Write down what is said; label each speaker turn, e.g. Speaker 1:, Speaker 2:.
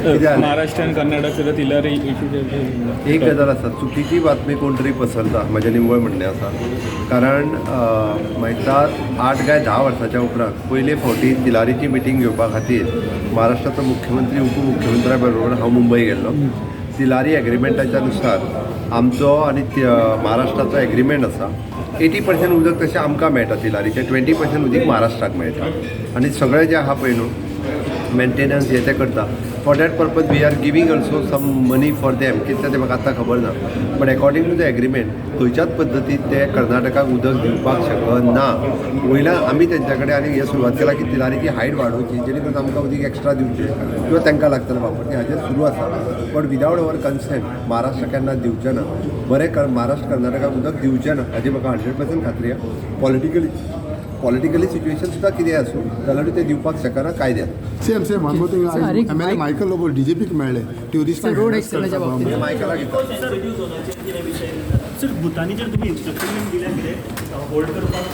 Speaker 1: महाराष्ट्र आणि कर्नाटक सुद्धा तिलारी
Speaker 2: एक गजाल आसा, चुकीची बातमी कोण तरी पसरता म्हजें निव्वळ म्हणणें आसा. कारण म्हणटात 8 काय 10 वर्सांच्या उपरांत पयले फावटी तिलारीची मिटींग घेवपा खातीर महाराष्ट्राचो मुख्यमंत्री उपमुख्यमंत्र्या बरोबर हांव मुंबय गेल्लो. तिलारी एग्रिमेंटाच्या नुसार आमचो आनी महाराष्ट्राचो एग्रिमेंट आसा. 80% उदक तशें आमकां मेळटा तिलारीचें, 20% उदीक महाराष्ट्राक मेळटा. आनी सगळें जें आहा पळय न्हू मेंटेनन्स हे ते करता. For that purpose we are giving also some money for them. कित्याक तें म्हाका आतां खबर ना. But according to the agreement खंयच्याच पद्दतीन ते कर्नाटकाक उदक दिवपाक शकना. वयल्यान आमी तेंच्या कडेन आनी हे सुरवात केला की तिलारीची हायट वाडोवची, जेणे करून आमकां उदीक एक्स्ट्रा दिवचें किंवा तांकां लागतलें वापरचें हाचेर सुरू आसा. But without our consent Maharashtra केन्ना दिवचें ना. बरें महाराष्ट्र कर्नाटकाक उदक दिवचें ना हाची म्हाका 100% खात्री आहा. पॉलिटिकली सिच्युएशन सुद्दां कितें आसूं जाल्यार ते दिवपाक शकना कायद्यान.
Speaker 3: Same one more thing MLA Michael Lobo डीजीपीक मेळ्ळे ट्युरिस्ट
Speaker 4: रोड एक्सिडेंटच्या बाबतीत
Speaker 2: मायकला घेता
Speaker 5: सर भुतानी जर तुम्ही इन्स्ट्रक्शन दिल्या कितें होल्ड करपाक